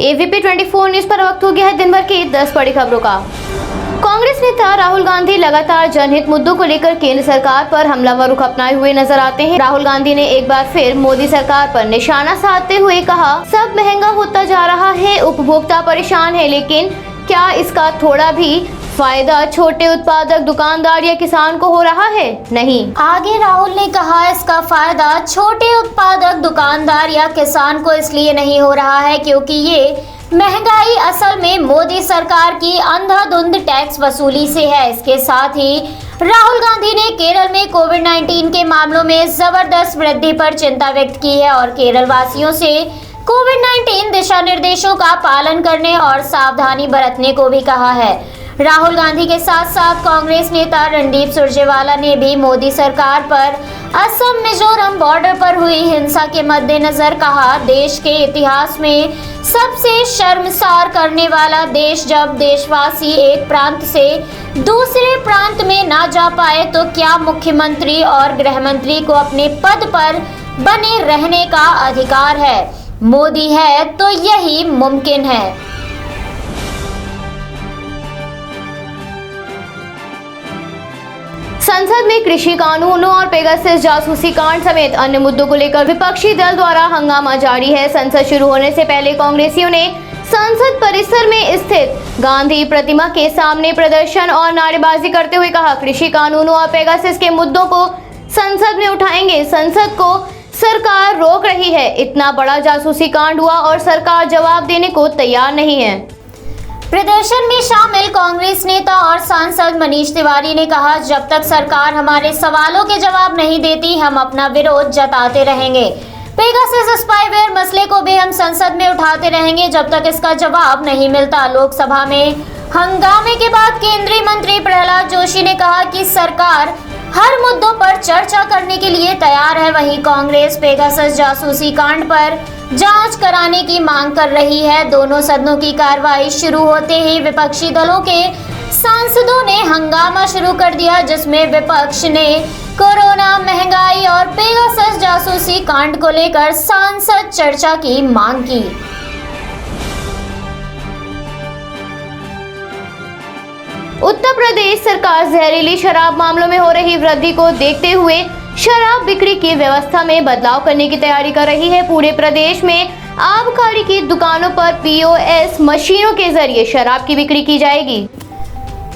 AVP 24 news पर वक्त हो गया है दिन भर की 10 बड़ी खबरों का। कांग्रेस नेता राहुल गांधी लगातार जनहित मुद्दों को लेकर केंद्र सरकार पर हमलावर रुख अपनाए हुए नजर आते हैं। राहुल गांधी ने एक बार फिर मोदी सरकार पर निशाना साधते हुए कहा, सब महंगा होता जा रहा है, उपभोक्ता परेशान है, लेकिन क्या इसका थोड़ा भी फायदा छोटे उत्पादक दुकानदार या किसान को हो रहा है? नहीं। आगे राहुल ने कहा, इसका फायदा छोटे उत्पादक दुकानदार या किसान को इसलिए नहीं हो रहा है क्योंकि ये महंगाई असल में मोदी सरकार की अंधाधुंध टैक्स वसूली से है। इसके साथ ही राहुल गांधी ने केरल में कोविड-19 के मामलों में जबरदस्त वृद्धि पर चिंता व्यक्त की है और केरल वासियों से कोविड-19 दिशा निर्देशों का पालन करने और सावधानी बरतने को भी कहा है। राहुल गांधी के साथ साथ कांग्रेस नेता रणदीप सुरजेवाला ने भी मोदी सरकार पर असम मिजोरम बॉर्डर पर हुई हिंसा के मद्देनजर कहा, देश के इतिहास में सबसे शर्मसार करने वाला देश जब देशवासी एक प्रांत से दूसरे प्रांत में ना जा पाए तो क्या मुख्यमंत्री और गृह मंत्री को अपने पद पर बने रहने का अधिकार है? मोदी है तो यही मुमकिन है। संसद में कृषि कानूनों और पेगासस जासूसी कांड समेत अन्य मुद्दों को लेकर विपक्षी दल द्वारा हंगामा जारी है। संसद शुरू होने से पहले कांग्रेसियों ने संसद परिसर में स्थित गांधी प्रतिमा के सामने प्रदर्शन और नारेबाजी करते हुए कहा, कृषि कानूनों और पेगासस के मुद्दों को संसद में उठाएंगे। संसद को सरकार रोक रही है। इतना बड़ा जासूसी कांड हुआ और सरकार जवाब देने को तैयार नहीं है। प्रदर्शन में शामिल कांग्रेस नेता और सांसद मनीष तिवारी ने कहा, जब तक सरकार हमारे सवालों के जवाब नहीं देती हम अपना विरोध जताते रहेंगे। पेगासस स्पाईवेयर मसले को भी हम संसद में उठाते रहेंगे जब तक इसका जवाब नहीं मिलता। लोकसभा में हंगामे के बाद केंद्रीय मंत्री प्रहलाद जोशी ने कहा कि सरकार हर मुद्दों पर चर्चा करने के लिए तैयार है। वहीं कांग्रेस पेगासस जासूसी कांड पर जांच कराने की मांग कर रही है। दोनों सदनों की कार्रवाई शुरू होते ही विपक्षी दलों के सांसदों ने हंगामा शुरू कर दिया, जिसमें विपक्ष ने कोरोना, महंगाई और पेगासस जासूसी कांड को लेकर सांसद चर्चा की मांग की। उत्तर प्रदेश सरकार जहरीली शराब मामलों में हो रही वृद्धि को देखते हुए शराब बिक्री की व्यवस्था में बदलाव करने की तैयारी कर रही है। पूरे प्रदेश में आबकारी की दुकानों पर POS मशीनों के जरिए शराब की बिक्री की जाएगी।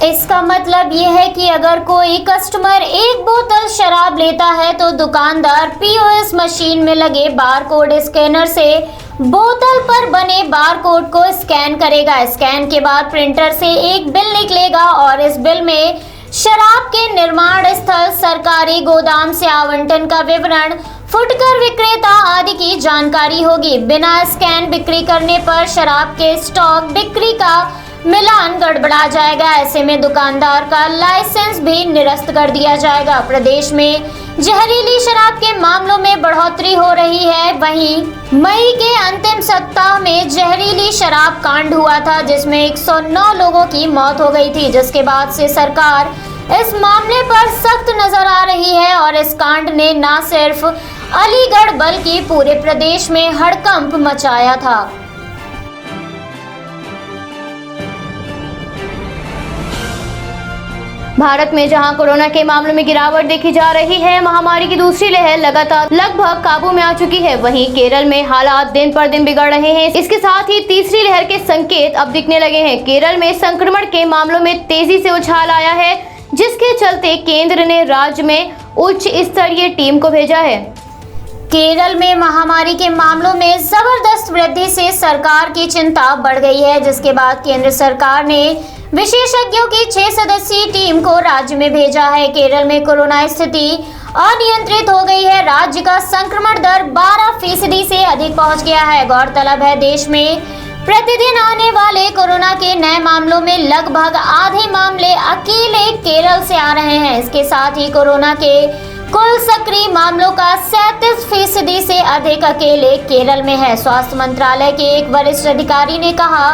इसका मतलब ये है कि अगर कोई कस्टमर एक बोतल शराब लेता है तो दुकानदार POS मशीन में लगे बारकोड स्कैनर से बोतल पर बने बारकोड को स्कैन करेगा। स्कैन के बाद प्रिंटर से एक बिल निकलेगा और इस बिल में शराब के निर्माण स्थल, सरकारी गोदाम से आवंटन का विवरण, फुटकर विक्रेता आदि की जानकारी होगी। बिना स्कैन बिक्री करने पर शराब के स्टॉक बिक्री का मिलान गड़बड़ा जाएगा। ऐसे में दुकानदार का लाइसेंस भी निरस्त कर दिया जाएगा। प्रदेश में जहरीली शराब के मामलों में बढ़ोतरी हो रही है। वहीं मई के अंतिम सप्ताह में जहरीली शराब कांड हुआ था जिसमें 109 लोगों की मौत हो गई थी, जिसके बाद से सरकार इस मामले पर सख्त नजर आ रही है और इस कांड ने न सिर्फ अलीगढ़ बल्कि पूरे प्रदेश में हड़कंप मचाया था। भारत में जहां कोरोना के मामलों में गिरावट देखी जा रही है, महामारी की दूसरी लहर लगातार लगभग काबू में आ चुकी है। वहीं केरल में हालात दिन पर दिन बिगड़ रहे हैं। इसके साथ ही तीसरी लहर के संकेत अब दिखने लगे हैं। केरल में संक्रमण के मामलों में तेजी से उछाल आया है, जिसके चलते केंद्र ने राज्य में उच्च स्तरीय टीम को भेजा है। केरल में महामारी के मामलों में जबरदस्त वृद्धि से सरकार की चिंता बढ़ गई है, जिसके बाद केंद्र सरकार ने विशेषज्ञों की 6 सदस्यीय टीम को राज्य में भेजा है। केरल में कोरोना स्थिति अनियंत्रित हो गई है। राज्य का संक्रमण दर 12% से अधिक पहुंच गया है। गौरतलब है, देश में प्रतिदिन आने वाले कोरोना के नए मामलों में लगभग आधे मामले अकेले केरल से आ रहे हैं। इसके साथ ही कोरोना के कुल सक्रिय मामलों का 37% से अधिक अकेले केरल में है। स्वास्थ्य मंत्रालय के एक वरिष्ठ अधिकारी ने कहा,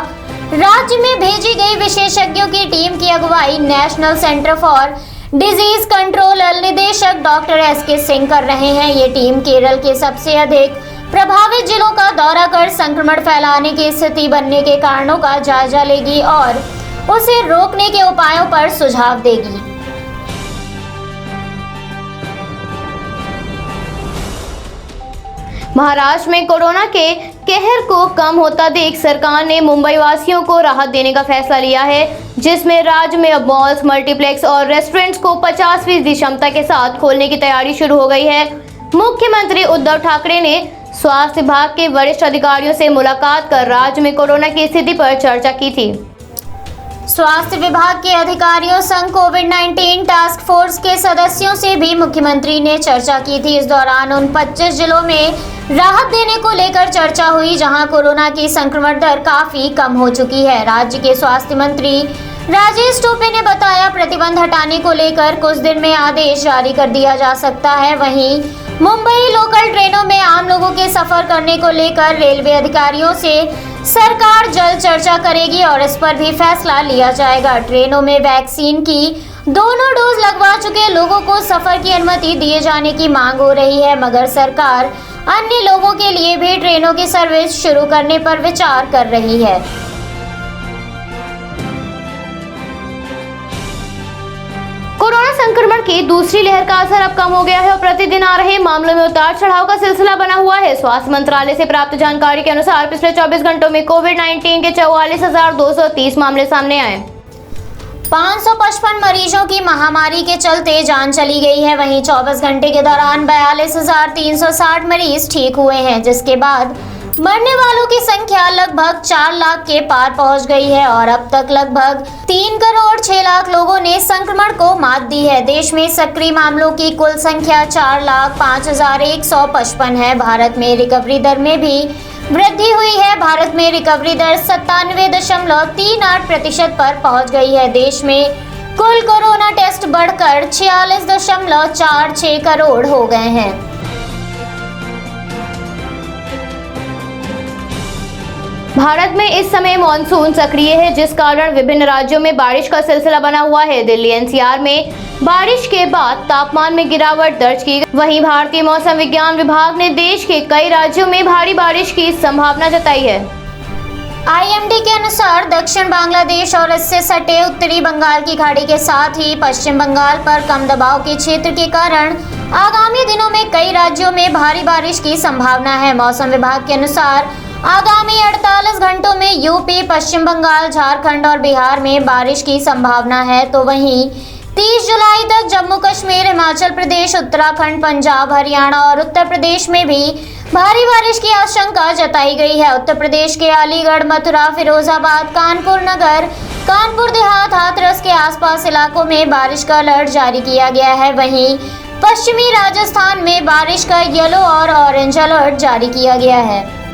राज्य में भेजी गई विशेषज्ञों की टीम की अगुवाई national centre for disease control निदेशक डॉक्टर SK सिंह कर रहे हैं। ये टीम केरल के सबसे अधिक प्रभावित जिलों का दौरा कर संक्रमण फैलाने की स्थिति बनने के कारणों का जायजा लेगी और उसे रोकने के उपायों पर सुझाव देगी। महाराष्ट्र में कोरोना के कहर को कम होता देख सरकार ने मुंबई वासियों को राहत देने का फैसला लिया है, जिसमें राज्य में अब मॉल्स, मल्टीप्लेक्स और रेस्टोरेंट्स को 50% क्षमता के साथ खोलने की तैयारी शुरू हो गई है। मुख्यमंत्री उद्धव ठाकरे ने स्वास्थ्य विभाग के वरिष्ठ अधिकारियों से मुलाकात कर राज्य में कोरोना की स्थिति पर चर्चा की थी। स्वास्थ्य विभाग के अधिकारियों संग कोविड-19 टास्क फोर्स के सदस्यों से भी मुख्यमंत्री ने चर्चा की थी। इस दौरान उन 25 जिलों में राहत देने को लेकर चर्चा हुई जहां कोरोना की संक्रमण दर काफी कम हो चुकी है। राज्य के स्वास्थ्य मंत्री राजेश टोपे ने बताया, प्रतिबंध हटाने को लेकर कुछ दिन में आदेश जारी कर दिया जा सकता है। वहीं मुंबई लोकल ट्रेनों में आम लोगों के सफर करने को लेकर रेलवे अधिकारियों से सरकार जल्द चर्चा करेगी और इस पर भी फैसला लिया जाएगा। ट्रेनों में वैक्सीन की दोनों डोज लगवा चुके लोगों को सफर की अनुमति दिए जाने की मांग हो रही है, मगर सरकार अन्य लोगों के लिए भी ट्रेनों की सर्विस शुरू करने पर विचार कर रही है। कोरोना संक्रमण की दूसरी लहर का असर अब कम हो गया है और प्रतिदिन आ रहे मामलों में उतार चढ़ाव का सिलसिला बना हुआ है। स्वास्थ्य मंत्रालय से प्राप्त जानकारी के अनुसार पिछले 24 घंटों में कोविड-19 के 44,230 मामले सामने आए। 555 मरीजों की महामारी के चलते जान चली गई है। वहीं 24 घंटे के दौरान 42,360 मरीज ठीक हुए हैं, जिसके बाद मरने वालों की संख्या लगभग 4 लाख के पार पहुंच गई है और अब तक लगभग 3 करोड़ 6 लाख लोगों ने संक्रमण को मात दी है। देश में सक्रिय मामलों की कुल संख्या 4,05,155 है। भारत में रिकवरी दर में भी वृद्धि हुई है। भारत में रिकवरी दर 97.38% पर पहुंच गई है। देश में कुल कोरोना टेस्ट बढ़कर 46.46 करोड़ हो गए हैं। भारत में इस समय मॉनसून सक्रिय है, जिस कारण विभिन्न राज्यों में बारिश का सिलसिला बना हुआ है। दिल्ली एनसीआर में बारिश के बाद तापमान में गिरावट दर्ज की गई। वहीं भारतीय मौसम विज्ञान विभाग ने देश के कई राज्यों में भारी बारिश की संभावना जताई है। आईएमडी के अनुसार दक्षिण बांग्लादेश और इससे सटे उत्तरी बंगाल की खाड़ी के साथ ही पश्चिम बंगाल पर कम दबाव के क्षेत्र के कारण आगामी दिनों में कई राज्यों में भारी बारिश की संभावना है। मौसम विभाग के अनुसार आगामी 48 घंटों में यूपी, पश्चिम बंगाल, झारखंड और बिहार में बारिश की संभावना है, तो वहीं 30 जुलाई तक जम्मू कश्मीर, हिमाचल प्रदेश, उत्तराखंड, पंजाब, हरियाणा और उत्तर प्रदेश में भी भारी बारिश की आशंका जताई गई है। उत्तर प्रदेश के अलीगढ़, मथुरा, फिरोजाबाद, कानपुर नगर, कानपुर देहात, हाथरस के आसपास इलाकों में बारिश का अलर्ट जारी किया गया है। वहीं पश्चिमी राजस्थान में बारिश का येलो और ऑरेंज अलर्ट जारी किया गया है।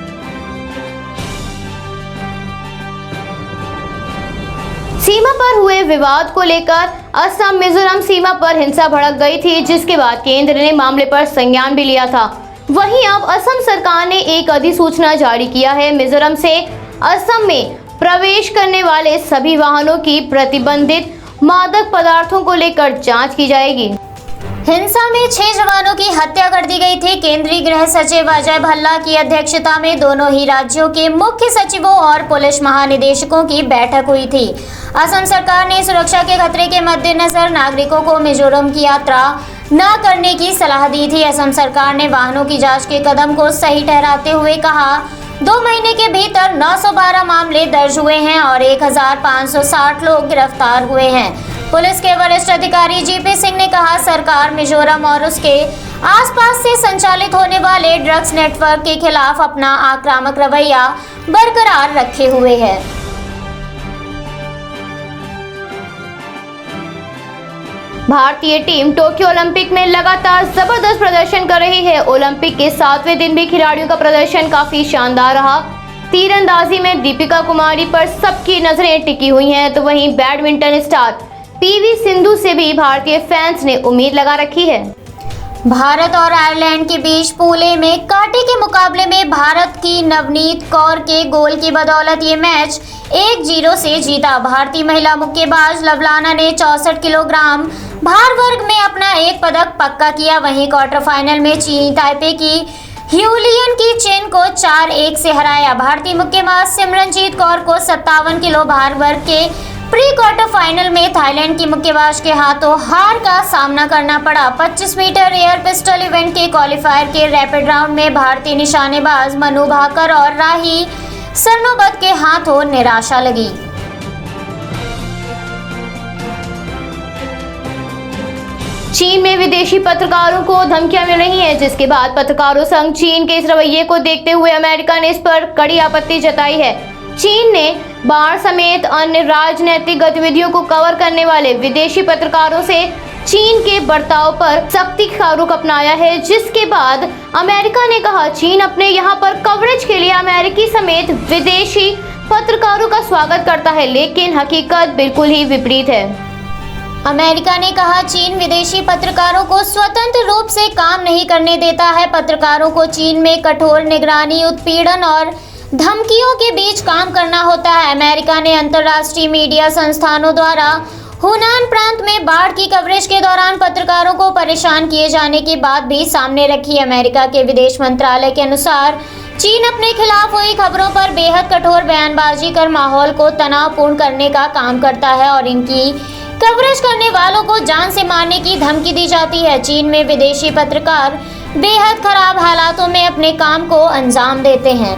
सीमा पर हुए विवाद को लेकर असम मिजोरम सीमा पर हिंसा भड़क गई थी, जिसके बाद केंद्र ने मामले पर संज्ञान भी लिया था। वहीं अब असम सरकार ने एक अधिसूचना जारी किया है। मिजोरम से असम में प्रवेश करने वाले सभी वाहनों की प्रतिबंधित मादक पदार्थों को लेकर जांच की जाएगी। हिंसा में 6 जवानों की हत्या कर दी गई थी। केंद्रीय गृह सचिव अजय भल्ला की अध्यक्षता में दोनों ही राज्यों के मुख्य सचिवों और पुलिस महानिदेशकों की बैठक हुई थी। असम सरकार ने सुरक्षा के खतरे के मद्देनजर नागरिकों को मिजोरम की यात्रा न करने की सलाह दी थी। असम सरकार ने वाहनों की जांच के कदम को सही ठहराते हुए कहा, 2 महीने के भीतर 912 मामले दर्ज हुए हैं और 1560 लोग गिरफ्तार हुए हैं। पुलिस के वरिष्ठ अधिकारी जीपी सिंह ने कहा, सरकार मिजोरम और उसके आसपास से संचालित होने वाले ड्रग्स नेटवर्क के खिलाफ अपना आक्रामक रवैया बरकरार रखे हुए है। भारतीय टीम टोक्यो ओलंपिक में लगातार जबरदस्त प्रदर्शन कर रही है। ओलंपिक के 7वें दिन भी खिलाड़ियों का प्रदर्शन काफी शानदार रहा। तीरंदाजी में दीपिका कुमारी पर सबकी नजरें टिकी हुई हैं, तो वहीं बैडमिंटन स्टार पीवी सिंधु से भी भारतीय फैंस ने उम्मीद लगा रखी है। भारत और आयरलैंड के बीच पुणे में कांटे के मुकाबले में भारत की नवनीत कौर के गोल की बदौलत ये मैच 1-0 से जीता। भारतीय महिला मुक्केबाज लवलाना ने 64 किलोग्राम भार वर्ग में अपना एक पदक पक्का किया। वहीं क्वार्टर फाइनल में चीनी ताइपे की ह्यूलियन की चीन को 4-1 से हराया। भारतीय मुक्केबाज सिमरनजीत कौर को 57 किलो भार वर्ग के प्री क्वार्टर फाइनल में थाईलैंड की मुक्केबाज के हाथों हार का सामना करना पड़ा। 25 मीटर एयर पिस्टल इवेंट के क्वालिफायर के रैपिड राउंड में भारतीय निशानेबाज मनु भाकर और राही सरनोबत के हाथों निराशा लगी। चीन में विदेशी पत्रकारों को धमकियां मिल रही हैं, जिसके बाद पत्रकारों संघ चीन के इस रवैये को देखते हुए अमेरिका ने इस पर कड़ी आपत्ति जताई है। चीन ने बाढ़ समेत अन्य राजनीतिक गतिविधियों को कवर करने वाले विदेशी पत्रकारों से चीन के बर्ताव पर सख्ती का रुख अपनाया है, जिसके बाद अमेरिका ने कहा चीन अपने यहाँ पर कवरेज के लिए अमेरिकी समेत विदेशी पत्रकारों का स्वागत करता है, लेकिन हकीकत बिल्कुल ही विपरीत है। अमेरिका ने कहा चीन विदेशी पत्रकारों को स्वतंत्र रूप से काम नहीं करने देता है। पत्रकारों को चीन में कठोर निगरानी, उत्पीड़न और धमकियों के बीच काम करना होता है। अमेरिका ने अंतर्राष्ट्रीय मीडिया संस्थानों द्वारा हुनान प्रांत में बाढ़ की कवरेज के दौरान पत्रकारों को परेशान किए जाने की बात भी सामने रखी। अमेरिका के विदेश मंत्रालय के अनुसार चीन अपने खिलाफ हुई खबरों पर बेहद कठोर बयानबाजी कर माहौल को तनावपूर्ण करने का काम करता है और इनकी कवरेज करने वालों को जान से मारने की धमकी दी जाती है। चीन में विदेशी पत्रकार बेहद खराब हालातों में अपने काम को अंजाम देते हैं।